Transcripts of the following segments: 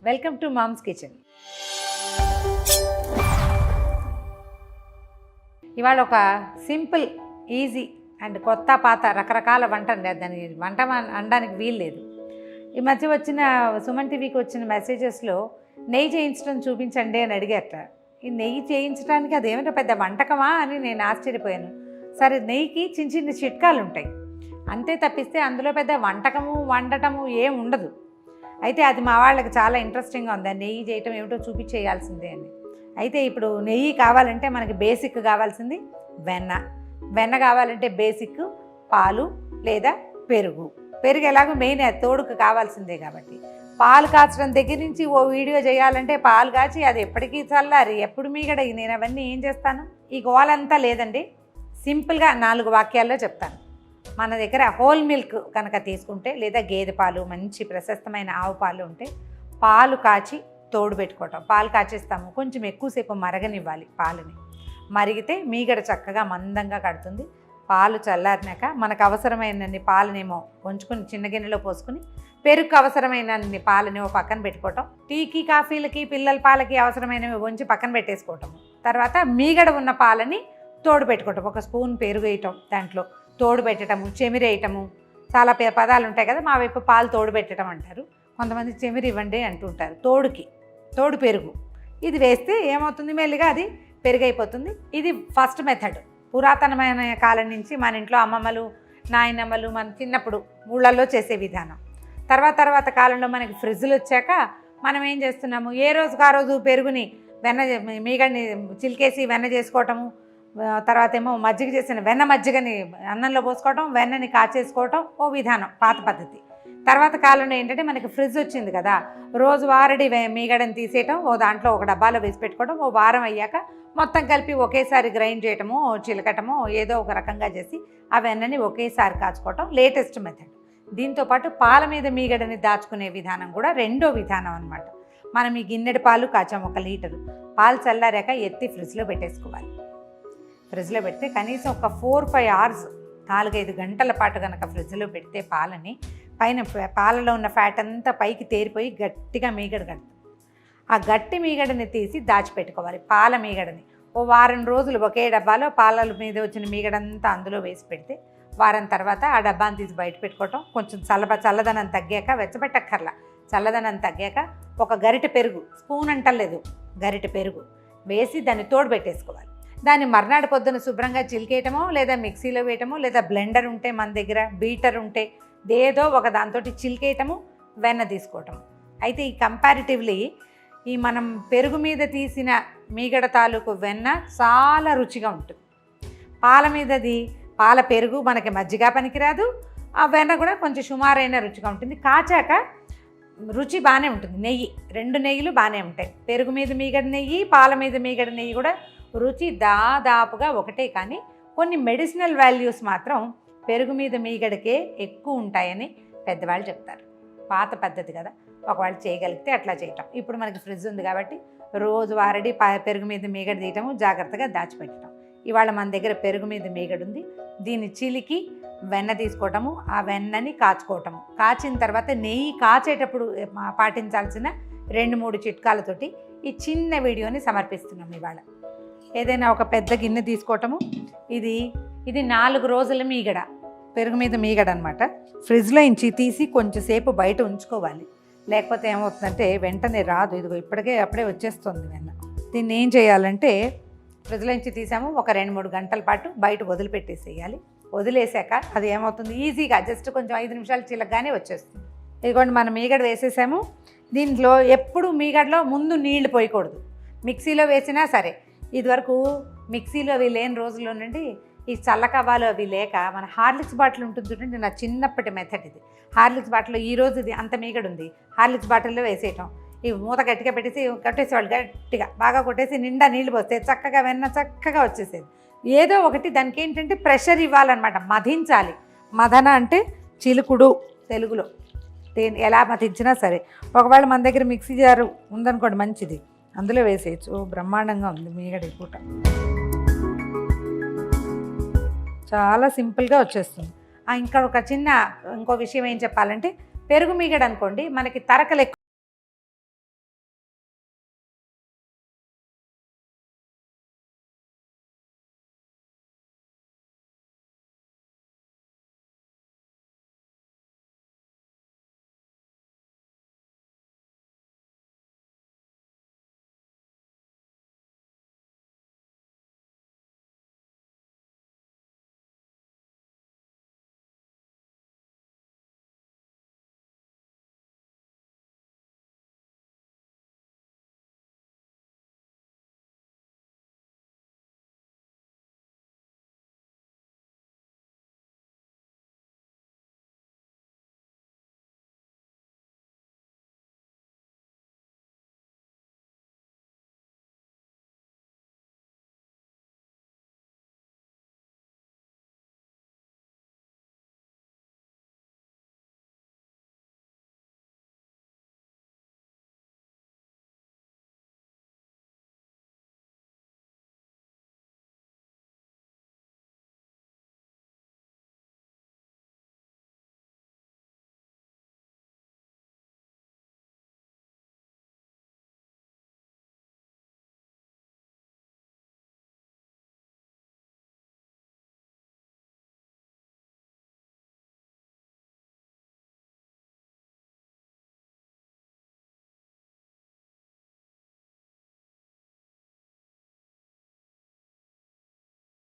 Welcome to moms kitchen. ఇవాళ ఒక simple, easy and కొత్త పాత రకరకాల వంట. దాని వంట అనడానికి వీలు లేదు. ఈ మధ్య వచ్చిన సుమన్ టీవీకి వచ్చిన మెసేజెస్లో నెయ్యి చేయించడం చూపించండి అని అడిగారట. ఈ నెయ్యి చేయించడానికి అదేమైనా పెద్ద వంటకమా అని నేను ఆశ్చర్యపోయాను. సరే, నెయ్యికి చిన్న చిన్న చిట్కాలు ఉంటాయి అంతే తప్పిస్తే అందులో పెద్ద వంటకము వండటము ఏం ఉండదు. అయితే అది మా వాళ్ళకి చాలా ఇంట్రెస్టింగ్గా ఉంది. నెయ్యి చేయటం ఏమిటో చూపించేయాల్సిందే అని. అయితే ఇప్పుడు నెయ్యి కావాలంటే మనకి బేసిక్ కావాల్సింది వెన్న కావాలంటే బేసిక్ పాలు లేదా పెరుగు ఎలాగో మెయిన్ తోడుకు కావాల్సిందే. కాబట్టి పాలు కాచడం దగ్గర నుంచి ఓ వీడియో చేయాలంటే పాలు కాచి అది ఎప్పటికీ చల్లారి ఎప్పుడు మీగడ. నేను అవన్నీ ఏం చేస్తాను? ఈ గోలంతా లేదండి. సింపుల్గా 4 వాక్యాల్లో చెప్తాను. మన దగ్గర హోల్ మిల్క్ కనుక తీసుకుంటే లేదా గేదె పాలు, మంచి ప్రశస్తమైన ఆవు పాలు ఉంటే పాలు కాచి తోడు పెట్టుకోవటం. పాలు కాచేస్తాము, కొంచెం ఎక్కువసేపు మరగనివ్వాలి. పాలని మరిగితే మీగడ చక్కగా మందంగా కడుతుంది. పాలు చల్లారినాక మనకు అవసరమైనన్ని పాలనేమో కొంచుకొని చిన్న గిన్నెలో పోసుకుని, పెరుగు అవసరమైనన్ని పాలని ఓ పక్కన పెట్టుకోవటం. టీకి కాఫీలకి పిల్లల పాలకి అవసరమైనవి వంచి పక్కన పెట్టేసుకోవటము. తర్వాత మీగడ ఉన్న పాలని తోడు పెట్టుకోవటం. ఒక స్పూన్ పెరుగు వేయటం, దాంట్లో తోడు పెట్టడము, చెమిరి వేయటము. చాలా పదాలు ఉంటాయి కదా, మా వైపు పాలు తోడు పెట్టడం అంటారు, కొంతమంది చెమిరి ఇవ్వండి అంటుంటారు. తోడు పెరుగు ఇది వేస్తే ఏమవుతుంది? మెల్లిగా అది పెరుగు అయిపోతుంది. ఇది ఫస్ట్ మెథడ్. పురాతనమైన కాలం నుంచి మన ఇంట్లో అమ్మమ్మలు, నాయనమ్మలు మన చిన్నప్పుడు ఊళ్ళల్లో చేసే విధానం. తర్వాత కాలంలో మనకి ఫ్రిడ్జ్లు వచ్చాక మనం ఏం చేస్తున్నాము? ఏ రోజుకు ఆ రోజు పెరుగుని మీగడిని చిలికేసి వెన్న చేసుకోవటము. తర్వాత ఏమో మజ్జిగ చేసిన మజ్జిగని అన్నంలో పోసుకోవటం, వెన్నని కాచేసుకోవటం ఓ విధానం, పాత పద్ధతి. తర్వాత కాలంలో ఏంటంటే మనకి ఫ్రిడ్జ్ వచ్చింది కదా, రోజు వారడి మీగడని తీసేయటం, ఓ దాంట్లో ఒక డబ్బాలో వేసి పెట్టుకోవడం. ఓ వారం అయ్యాక మొత్తం కలిపి ఒకేసారి గ్రైండ్ చేయటము, చిలకటము, ఏదో ఒక రకంగా చేసి ఆ వెన్నని ఒకేసారి కాచుకోవటం లేటెస్ట్ మెథడ్. దీంతోపాటు పాల మీద మీగడని దాచుకునే విధానం కూడా రెండో విధానం అనమాట. మనం ఈ గిన్నెడు పాలు కాచాము, 1 లీటరు పాలు చల్లారాక ఎత్తి ఫ్రిడ్జ్లో పెట్టేసుకోవాలి. ఫ్రిడ్జ్లో పెడితే కనీసం ఒక 4-5 అవర్స్, 4-5 గంటల పాటు కనుక ఫ్రిడ్జ్లో పెడితే పాలని పైన పాలలో ఉన్న ఫ్యాట్ అంతా పైకి తేరిపోయి గట్టిగా మీగడ కడుతుంది. ఆ గట్టి మీగడని తీసి దాచిపెట్టుకోవాలి. పాల మీగడని ఓ వారం రోజులు ఒకే డబ్బాలో పాల మీద వచ్చిన మీగడంతా అందులో వేసి పెడితే వారం తర్వాత ఆ డబ్బాని తీసి బయట పెట్టుకోవటం. కొంచెం చల్లదనం తగ్గాక, వెచ్చబెట్టక్కర్లా, చల్లదనం తగ్గాక ఒక గరిటె పెరుగు, స్పూన్ అంటలేదు, గరిటె పెరుగు వేసి దాన్ని తోడు పెట్టేసుకోవాలి. దాన్ని మర్నాడు పొద్దున శుభ్రంగా చిలికేయటమో లేదా మిక్సీలో వేయటమో లేదా బ్లెండర్ ఉంటే మన దగ్గర, బీటర్ ఉంటే ఏదో ఒక దాంతో చిలికేయటము, వెన్న తీసుకోవటం. అయితే ఈ కంపారిటివ్లీ ఈ మనం పెరుగు మీద తీసిన మీగడ తాలూకు వెన్న చాలా రుచిగా ఉంటుంది. పాల మీదది పాల పెరుగు మనకి మజ్జిగ పనికిరాదు, ఆ వెన్న కూడా కొంచెం సుమారైన రుచిగా ఉంటుంది. కాచాక రుచి బాగానే ఉంటుంది. నెయ్యి, 2 నెయ్యిలు బాగానే ఉంటాయి. పెరుగు మీద మీగడ నెయ్యి, పాల మీద మీగడ నెయ్యి కూడా రుచి దాదాపుగా ఒకటే. కానీ కొన్ని మెడిసినల్ వాల్యూస్ మాత్రం పెరుగు మీద మీగడకే ఎక్కువ ఉంటాయని పెద్దవాళ్ళు చెప్తారు. పాత పద్ధతి కదా, ఒకవేళ చేయగలిగితే అట్లా చేయటం. ఇప్పుడు మనకి ఫ్రిడ్జ్ ఉంది కాబట్టి రోజు వారడి పెరుగు మీద మీగడ తీయటము, జాగ్రత్తగా దాచిపెట్టడం. ఇవాళ మన దగ్గర పెరుగు మీద మీగడ ఉంది, దీన్ని చిలికి వెన్న తీసుకోవటము, ఆ వెన్నని కాచుకోవటము. కాచిన తర్వాత నెయ్యి కాచేటప్పుడు పాటించాల్సిన 2-3 చిట్కాలతోటి ఈ చిన్న వీడియోని సమర్పిస్తున్నాం ఇవాళ. ఏదైనా ఒక పెద్ద గిన్నె తీసుకోవటము. ఇది 4 రోజుల మీగడ, పెరుగు మీద మీగడ అనమాట. ఫ్రిడ్జ్లో ఇంచి తీసి కొంచెంసేపు బయట ఉంచుకోవాలి, లేకపోతే ఏమవుతుందంటే వెంటనే రాదు. ఇదిగో అప్పుడే వచ్చేస్తుంది వెన్న. దీన్ని ఏం చేయాలంటే ఫ్రిడ్జ్లో నుంచి తీసాము, ఒక 2-3 గంటల పాటు బయట వదిలిపెట్టేసేయాలి. వదిలేసాక అది ఏమవుతుంది, ఈజీగా జస్ట్ కొంచెం 5 నిమిషాలు చిలకగానే వచ్చేస్తుంది. ఇదిగోండి మనం మీగడ వేసేసాము. దీంట్లో ఎప్పుడు మీగడలో ముందు నీళ్లు పోయకూడదు. మిక్సీలో వేసినా సరే, ఇదివరకు మిక్సీలో అవి లేని రోజుల్లో నుండి ఈ చల్లకవ్వాలు అవి లేక మన హార్లిక్స్ బాటిల్ ఉంటుంది చూడండి, నా చిన్నప్పటి మెథడ్ ఇది. హార్లిక్స్ బాటిల్లో ఈరోజు ఇది అంత మీగడ ఉంది, హార్లిక్స్ బాటిల్లో వేసేయటం. ఈ మూత గట్టిగా కట్టేసేవాళ్ళు, గట్టిగా బాగా కొట్టేసి నిండా నీళ్ళు పోస్తే చక్కగా వెన్న చక్కగా వచ్చేసేది. ఏదో ఒకటి దానికి ఏంటంటే ప్రెషర్ ఇవ్వాలన్నమాట, మధించాలి. మదన అంటే చిలుకుడు తెలుగులో దేని ఎలా మతించినా సరే. ఒకవేళ మన దగ్గర మిక్సీ జారు ఉందనుకోండి మంచిది, అందులో వేసేయచ్చు. బ్రహ్మాండంగా ఉంది మీగడ ఈ పూట. చాలా సింపుల్గా వచ్చేస్తుంది. ఇంకా ఒక ఇంకో విషయం ఏం చెప్పాలంటే, పెరుగు మీగడ అనుకోండి మనకి తరకలు ఎక్కువ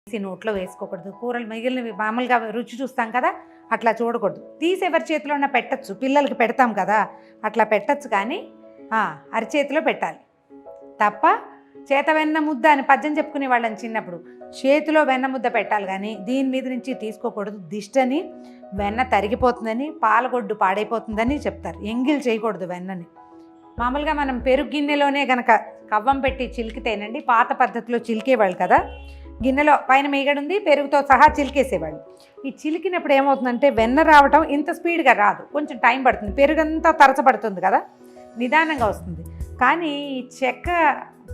నోట్లో వేసుకోకూడదు. కూరలు మిగిలినవి మామూలుగా రుచి చూస్తాం కదా, అట్లా చూడకూడదు. తీసి ఎవరి చేతిలోనే పెట్టచ్చు, పిల్లలకి పెడతాం కదా అట్లా పెట్టచ్చు, కానీ అరిచేతిలో పెట్టాలి తప్ప చేత వెన్న ముద్ద అని పద్యం చెప్పుకునే వాళ్ళని చిన్నప్పుడు. చేతిలో వెన్న ముద్ద పెట్టాలి కానీ దీని మీద నుంచి తీసుకోకూడదు. దిష్టని, వెన్న తరిగిపోతుందని, పాలగొడ్డు పాడైపోతుందని చెప్తారు. ఎంగిల్ చేయకూడదు వెన్నని. మామూలుగా మనం పెరుగు గిన్నెలోనే కనుక కవ్వం పెట్టి చిలికితేనండి, పాత పద్ధతిలో చిలికేవాళ్ళు కదా, గిన్నెలో పైన మీగడ ఉంది పెరుగుతో సహా చిలికేసేవాళ్ళు. ఈ చిలికినప్పుడు ఏమవుతుందంటే వెన్న రావటం ఇంత స్పీడ్గా రాదు, కొంచెం టైం పడుతుంది. పెరుగంతా తరచబడుతుంది కదా, నిదానంగా వస్తుంది. కానీ ఈ చెక్క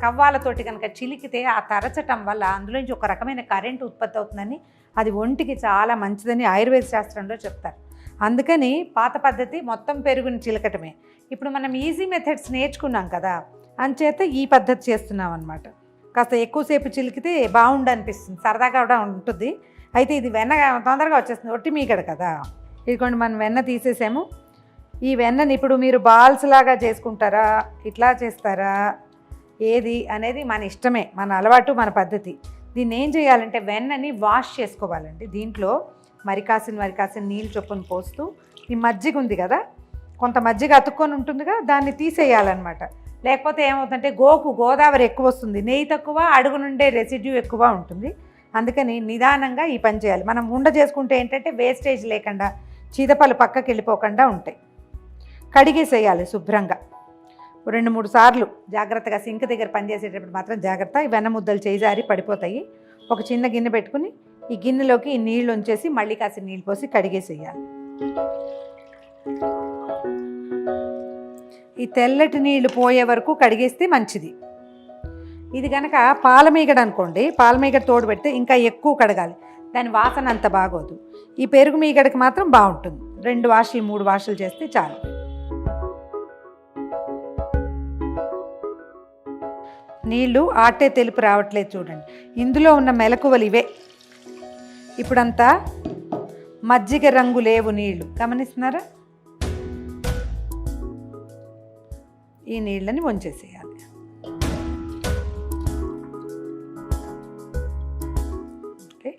కవ్వాలతోటి కనుక చిలికితే ఆ తరచటం వల్ల అందులోంచి ఒక రకమైన కరెంటు ఉత్పత్తి అవుతుందని, అది ఒంటికి చాలా మంచిదని ఆయుర్వేద శాస్త్రంలో చెప్తారు. అందుకని పాత పద్ధతి మొత్తం పెరుగుని చిలకటమే. ఇప్పుడు మనం ఈజీ మెథడ్స్ నేర్చుకున్నాం కదా, అంచేత ఈ పద్ధతి చేస్తున్నాం అన్నమాట. కాస్త ఎక్కువసేపు చిలికితే బాగుండు అనిపిస్తుంది, సరదాగా కూడా ఉంటుంది. అయితే ఇది వెన్న తొందరగా వచ్చేస్తుంది, ఒట్టి మీగడ కదా. ఇదిగోండి మనం వెన్న తీసేసాము. ఈ వెన్నని ఇప్పుడు మీరు బాల్స్ లాగా చేసుకుంటారా, ఇట్లా చేస్తారా, ఏది అనేది మన ఇష్టమే, మన అలవాటు, మన పద్ధతి. దీన్ని ఏం చేయాలంటే వెన్నని వాష్ చేసుకోవాలండి. దీంట్లో మరికాసిన నీళ్ళు చొప్పున పోస్తూ, ఈ మజ్జిగ ఉంది కదా, కొంత మజ్జిగ అతుక్కొని ఉంటుందిగా, దాన్ని తీసేయాలన్నమాట. లేకపోతే ఏమవుతుందంటే గోదావరి ఎక్కువ వస్తుంది, నెయ్యి తక్కువ, అడుగు నుండే రెసిడ్యూ ఎక్కువ ఉంటుంది. అందుకని నిదానంగా ఈ పని చేయాలి. మనం ఉండ చేసుకుంటే ఏంటంటే వేస్టేజ్ లేకుండా, చీదపలు పక్కకి వెళ్ళిపోకుండా ఉంటాయి. కడిగేసేయాలి శుభ్రంగా 2-3 సార్లు జాగ్రత్తగా. సింక్ దగ్గర పనిచేసేటప్పుడు మాత్రం జాగ్రత్త, ఈ వెన్న ముద్దలు చేజారి పడిపోతాయి. ఒక చిన్న గిన్నె పెట్టుకుని ఈ గిన్నెలోకి ఈ నీళ్ళు ఉంచేసి మళ్ళీ కాసిన నీళ్ళు పోసి కడిగేసేయాలి. ఈ తెల్లటి నీళ్లు పోయే వరకు కడిగేస్తే మంచిది. ఇది కనుక పాలమీగడ అనుకోండి, పాలమీగడ తోడు పెడితే ఇంకా ఎక్కువ కడగాలి, దాని వాసన అంత బాగోదు. ఈ పెరుగు మీగడకి మాత్రం బాగుంటుంది. 2 వాషులు 3 వాషులు చేస్తే చాలు. నీళ్ళు ఆటే తెలుపు రావట్లేదు చూడండి, ఇందులో ఉన్న మెలకువలు ఇవే. ఇప్పుడంతా మజ్జిగ రంగు లేవు నీళ్లు, గమనిస్తున్నారా? ఈ నీళ్ళని వంచేసేయాలి. ఓకే,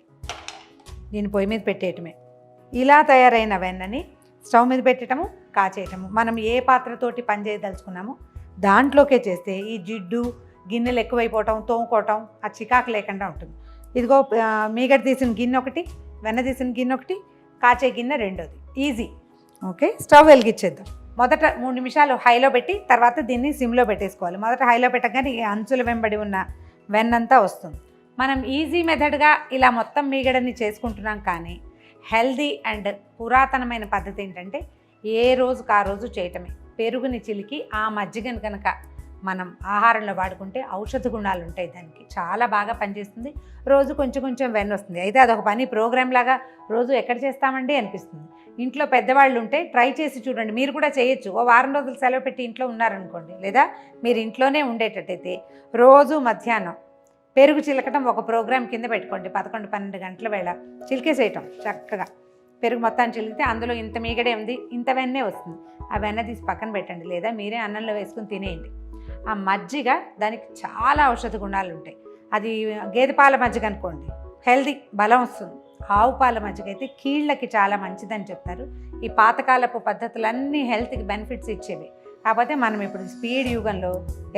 దీన్ని పొయ్యి మీద పెట్టేయటమే. ఇలా తయారైన వెన్నని స్టవ్ మీద పెట్టడము, కాచేయటము. మనం ఏ పాత్రతోటి పని చేయదలుచుకున్నామో దాంట్లోకే చేస్తే ఈ జిడ్డు, గిన్నెలు ఎక్కువైపోవటం, తోముకోవటం, ఆ చికాకు లేకుండా ఉంటుంది. ఇదిగో మీగడ తీసిన గిన్నె ఒకటి, వెన్న తీసిన గిన్నె ఒకటి, కాచే గిన్నె రెండోది. ఈజీ. ఓకే, స్టవ్ వెలిగించేద్దాం. మొదట 3 నిమిషాలు హైలో పెట్టి తర్వాత దీన్ని సిమ్లో పెట్టేసుకోవాలి. మొదట హైలో పెట్టగానే అంచుల వెంబడి ఉన్న వెన్నంతా వస్తుంది. మనం ఈజీ మెథడ్గా ఇలా మొత్తం మీగడని చేసుకుంటున్నాం, కానీ హెల్దీ అండ్ పురాతనమైన పద్ధతి ఏంటంటే ఏ రోజుకు ఆ రోజు చేయటమే. పెరుగుని చిలికి ఆ మజ్జిగను కనుక మనం ఆహారంలో వాడుకుంటే ఔషధ గుణాలు ఉంటాయి, దానికి చాలా బాగా పనిచేస్తుంది. రోజు కొంచెం కొంచెం వెన్న వస్తుంది. అయితే అదొక పని ప్రోగ్రామ్ లాగా రోజు ఎక్కడ చేస్తామండి అనిపిస్తుంది. ఇంట్లో పెద్దవాళ్ళు ఉంటే ట్రై చేసి చూడండి, మీరు కూడా చేయొచ్చు. ఓ వారం రోజులు సెలవు పెట్టి ఇంట్లో ఉన్నారనుకోండి, లేదా మీరు ఇంట్లోనే ఉండేటట్టయితే రోజు మధ్యాహ్నం పెరుగు చిలకటం ఒక ప్రోగ్రాం కింద పెట్టుకోండి. 11-12 గంటల వేళ చిలికేసేయటం చక్కగా. పెరుగు మొత్తాన్ని చిలికితే అందులో ఇంత మీగడే ఉంది, ఇంత వెన్నే వస్తుంది. ఆ వెన్న తీసి పక్కన పెట్టండి, లేదా మీరే అన్నంలో వేసుకుని తినేయండి. ఆ మజ్జిగ దానికి చాలా ఔషధ గుణాలు ఉంటాయి. అది గేదె పాల మజ్జిగ అనుకోండి, హెల్దీ బలం వస్తుంది. ఆవు పాల మజ్జిగ అయితే కీళ్ళకి చాలా మంచిదని చెప్తారు. ఈ పాతకాలపు పద్ధతులన్నీ హెల్త్కి బెనిఫిట్స్ ఇచ్చేవి. కాకపోతే మనం ఇప్పుడు స్పీడ్ యుగంలో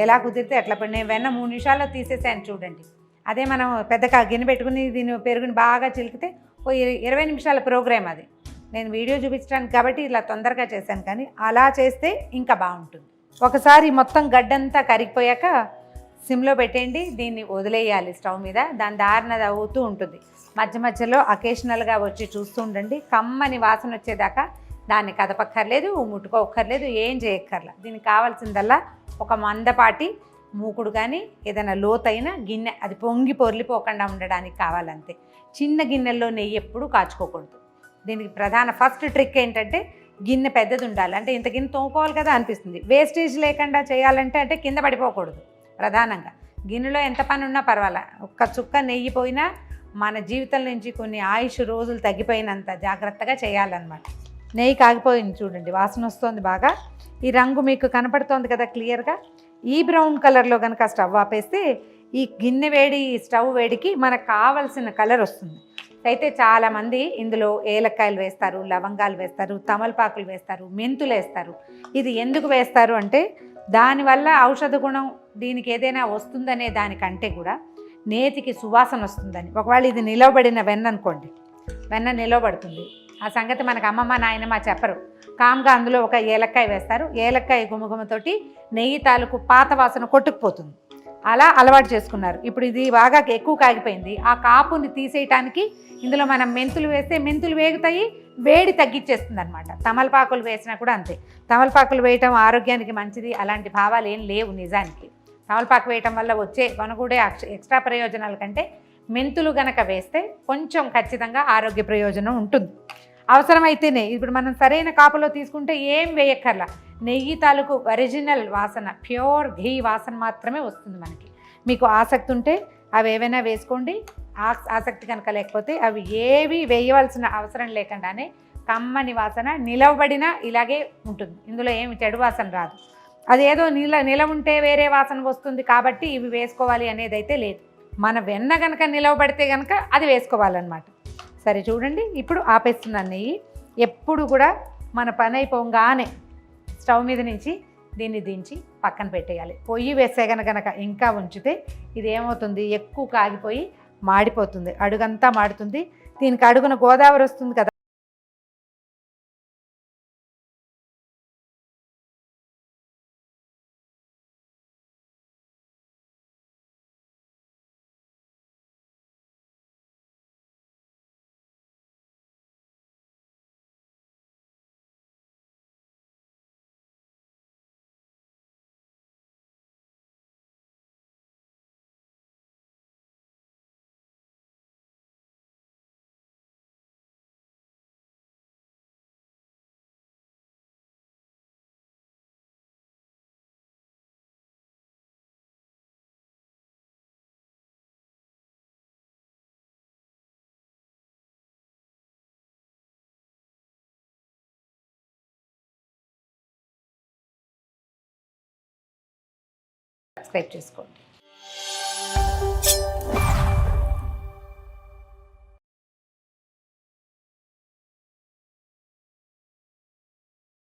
ఎలా కుదిరితే అట్లా నేను వెన్న 3 నిమిషాల్లో తీసేసాను చూడండి. అదే మనం పెద్దగా గిన్నె పెట్టుకుని దీని పెరుగుని బాగా చిలికితే ఓ 20 నిమిషాల ప్రోగ్రామ్ అది. నేను వీడియో చూపించడానికి కాబట్టి ఇలా తొందరగా చేశాను, కానీ అలా చేస్తే ఇంకా బాగుంటుంది. ఒకసారి మొత్తం గడ్డంతా కరిగిపోయాక సిమ్లో పెట్టేయండి, దీన్ని వదిలేయాలి స్టవ్ మీద. దాని దారిన అవుతూ ఉంటుంది. మధ్య మధ్యలో అకేషనల్గా వచ్చి చూస్తూ ఉండండి. కమ్మని వాసన వచ్చేదాకా దాన్ని కదపక్కర్లేదు, ముట్టుకోక్కర్లేదు, ఏం చేయక్కర్లా. దీనికి కావాల్సిందల్లా ఒక మందపాటి మూకుడు కానీ ఏదైనా లోతైన గిన్నె, అది పొంగి పొర్లిపోకుండా ఉండడానికి కావాలంతే. చిన్న గిన్నెల్లో నెయ్యి ఎప్పుడూ కాచుకోకూడదు. దీనికి ప్రధాన ఫస్ట్ ట్రిక్ ఏంటంటే గిన్నె పెద్దది ఉండాలి. అంటే ఇంత గిన్నె తోముకోవాలి కదా అనిపిస్తుంది. వేస్టేజ్ లేకుండా చేయాలంటే అంటే కింద పడిపోకూడదు. ప్రధానంగా గిన్నెలో ఎంత పని ఉన్నా పర్వాలే, ఒక్క చుక్క నెయ్యి పోయినా మన జీవితం నుంచి కొన్ని ఆయుష్ రోజులు తగ్గిపోయినంత జాగ్రత్తగా చేయాలన్నమాట. నెయ్యి కాగిపోయింది చూడండి, వాసన వస్తుంది బాగా. ఈ రంగు మీకు కనపడుతోంది కదా క్లియర్గా. ఈ బ్రౌన్ కలర్లో కనుక స్టవ్ ఆపేస్తే ఈ గిన్నె వేడి, స్టవ్ వేడికి మనకు కావలసిన కలర్ వస్తుంది. అయితే చాలామంది ఇందులో ఏలక్కాయలు వేస్తారు, లవంగాలు వేస్తారు, తమలపాకులు వేస్తారు, మెంతులు వేస్తారు. ఇది ఎందుకు వేస్తారు అంటే దానివల్ల ఔషధ గుణం దీనికి ఏదైనా వస్తుందనే దానికంటే కూడా నేతికి సువాసన వస్తుందని. ఒకవేళ ఇది నిలవబడిన వెన్న అనుకోండి, వెన్న నిలవబడుతుంది. ఆ సంగతి మనకు అమ్మమ్మ నాయనమ్మ చెప్పరు. కామ్గా అందులో ఒక ఏలక్కాయ వేస్తారు. ఏలక్కాయ గుమగుమతోటి నెయ్యి తాలూకు పాత వాసన కొట్టుకుపోతుంది. అలా అలవాటు చేసుకున్నారు. ఇప్పుడు ఇది బాగా ఎక్కువ కాగిపోయింది. ఆ కాపుని తీసేయటానికి ఇందులో మనం మెంతులు వేస్తే మెంతులు వేగుతాయి, వేడి తగ్గించేస్తుంది అనమాట. తమలపాకులు వేసినా కూడా అంతే. తమలపాకులు వేయటం ఆరోగ్యానికి మంచిది అలాంటి భావాలు ఏం లేవు నిజానికి. తమలపాకు వేయటం వల్ల వచ్చే కొనగూడే ఎక్స్ట్రా ప్రయోజనాల కంటే మెంతులు గనక వేస్తే కొంచెం ఖచ్చితంగా ఆరోగ్య ప్రయోజనం ఉంటుంది. అవసరమైతేనే ఇప్పుడు మనం సరైన కాపులో తీసుకుంటే ఏం వేయక్కర్లా, నెయ్యి తాలూకు ఒరిజినల్ వాసన, ప్యూర్ ఘీ వాసన మాత్రమే వస్తుంది మనకి. మీకు ఆసక్తి ఉంటే అవి ఏవైనా వేసుకోండి. ఆసక్తి కనుక లేకపోతే అవి ఏవి వేయవలసిన అవసరం లేకుండానే కమ్మని వాసన నిలవబడినా ఇలాగే ఉంటుంది. ఇందులో ఏమి చెడు వాసన రాదు. అదేదో నిలవుంటే వేరే వాసన వస్తుంది కాబట్టి ఇవి వేసుకోవాలి అనేది అయితే లేదు. మన వెన్న కనుక నిలవబడితే కనుక అది వేసుకోవాలన్నమాట. సరే చూడండి, ఇప్పుడు ఆపేస్తున్నాను నెయ్యి. ఎప్పుడు కూడా మన పని అయిపోగానే స్టవ్ మీద నుంచి దీన్ని దించి పక్కన పెట్టేయాలి. పొయ్యి వేసే కనుక ఇంకా ఉంచితే ఇది ఏమవుతుంది, ఎక్కువ కాగిపోయి మాడిపోతుంది, అడుగంతా మాడుతుంది. దీనికి అడుగున గోదావరి వస్తుంది కదా, సబ్స్క్రైబ్ చేసుకోండి.